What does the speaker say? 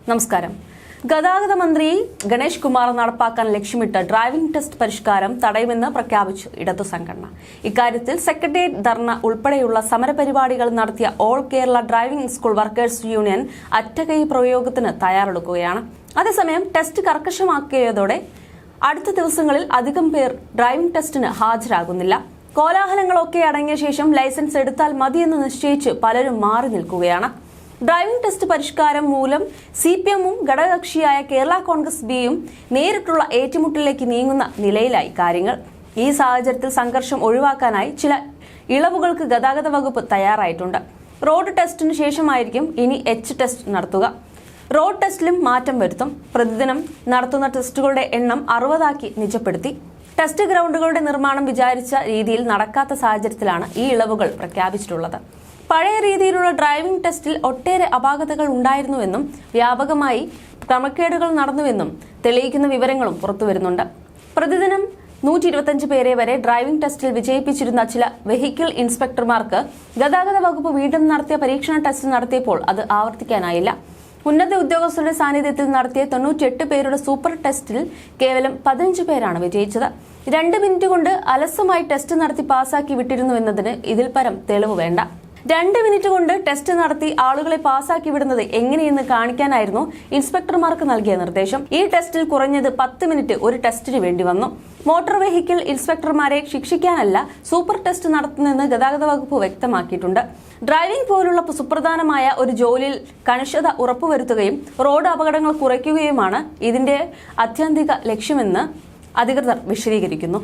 നമസ്കാരം. ഗതാഗത മന്ത്രി ഗണേഷ് കുമാർ നടപ്പാക്കാൻ ലക്ഷ്യമിട്ട ഡ്രൈവിംഗ് ടെസ്റ്റ് പരിഷ്കാരം തടയുമെന്ന് പ്രഖ്യാപിച്ചു ഇടതു സംഘടന. ഇക്കാര്യത്തിൽ സെക്രട്ടേറിയറ്റ് ധർണ ഉൾപ്പെടെയുള്ള സമരപരിപാടികൾ നടത്തിയ all Kerala driving school workers union അറ്റകൈ പ്രയോഗത്തിന് തയ്യാറെടുക്കുകയാണ്. അതേസമയം ടെസ്റ്റ് കർക്കശമാക്കിയതോടെ അടുത്ത ദിവസങ്ങളിൽ അധികം പേർ ഡ്രൈവിംഗ് ടെസ്റ്റിന് ഹാജരാകുന്നില്ല. കോലാഹലങ്ങളൊക്കെ അടങ്ങിയ ശേഷം ലൈസൻസ് എടുത്താൽ മതിയെന്ന് നിശ്ചയിച്ച് പലരും മാറി നിൽക്കുകയാണ്. ഡ്രൈവിംഗ് ടെസ്റ്റ് പരിഷ്കാരം മൂലം CPM-ഉം ഘടകകക്ഷിയായ കേരള കോൺഗ്രസ് ബിയും നേരിട്ടുള്ള ഏറ്റുമുട്ടലിലേക്ക് നീങ്ങുന്ന നിലയിലായി കാര്യങ്ങൾ. ഈ സാഹചര്യത്തിൽ സംഘർഷം ഒഴിവാക്കാനായി ചില ഇളവുകൾക്ക് ഗതാഗത വകുപ്പ് തയ്യാറായിട്ടുണ്ട്. റോഡ് ടെസ്റ്റിന് ശേഷമായിരിക്കും ഇനി ടെസ്റ്റ് നടത്തുക. റോഡ് ടെസ്റ്റിലും മാറ്റം വരുത്തും. പ്രതിദിനം നടത്തുന്ന ടെസ്റ്റുകളുടെ എണ്ണം 60 നിജപ്പെടുത്തി. ടെസ്റ്റ് ഗ്രൗണ്ടുകളുടെ നിർമ്മാണം വിചാരിച്ച രീതിയിൽ നടക്കാത്ത സാഹചര്യത്തിലാണ് ഈ ഇളവുകൾ പ്രഖ്യാപിച്ചിട്ടുള്ളത്. പഴയ രീതിയിലുള്ള ഡ്രൈവിംഗ് ടെസ്റ്റിൽ ഒട്ടേറെ അപാകതകൾ ഉണ്ടായിരുന്നുവെന്നും വ്യാപകമായി ക്രമക്കേടുകൾ നടന്നുവെന്നും തെളിയിക്കുന്ന വിവരങ്ങളും പുറത്തുവരുന്നുണ്ട്. പ്രതിദിനം 125 പേരെ വരെ ഡ്രൈവിംഗ് ടെസ്റ്റിൽ വിജയിപ്പിച്ചിരുന്ന ചില വെഹിക്കിൾ ഇൻസ്പെക്ടർമാർക്ക് ഗതാഗത വകുപ്പ് വീണ്ടും നടത്തിയ പരീക്ഷണ ടെസ്റ്റ് നടത്തിയപ്പോൾ അത് ആവർത്തിക്കാനായില്ല. ഉന്നത ഉദ്യോഗസ്ഥരുടെ സാന്നിധ്യത്തിൽ നടത്തിയ 98 പേരുടെ സൂപ്പർ ടെസ്റ്റിൽ കേവലം 15 പേരാണ് വിജയിച്ചത്. 2 മിനിറ്റ് കൊണ്ട് അലസമായി ടെസ്റ്റ് നടത്തി പാസാക്കി വിട്ടിരുന്നുവെന്നതിന് ഇതിൽ പരം തെളിവ് വേണ്ട. 2 മിനിറ്റ് കൊണ്ട് ടെസ്റ്റ് നടത്തി ആളുകളെ പാസാക്കി വിടുന്നത് എങ്ങനെയെന്ന് കാണിക്കാനായിരുന്നു ഇൻസ്പെക്ടർമാർക്ക് നൽകിയ നിർദ്ദേശം. ഈ ടെസ്റ്റിൽ കുറഞ്ഞത് 10 മിനിറ്റ് ഒരു ടെസ്റ്റിന് വേണ്ടി വന്നു. മോട്ടോർ വെഹിക്കിൾ ഇൻസ്പെക്ടർമാരെ ശിക്ഷിക്കാനല്ല സൂപ്പർ ടെസ്റ്റ് നടത്തുന്നതെന്ന് ഗതാഗത വകുപ്പ് വ്യക്തമാക്കിയിട്ടുണ്ട്. ഡ്രൈവിംഗ് പോലുള്ള സുപ്രധാനമായ ഒരു ജോലിയിൽ കണിശത ഉറപ്പുവരുത്തുകയും റോഡ് അപകടങ്ങൾ കുറയ്ക്കുകയുമാണ് ഇതിന്റെ ആത്യന്തിക ലക്ഷ്യമെന്ന് അധികൃതർ വിശദീകരിക്കുന്നു.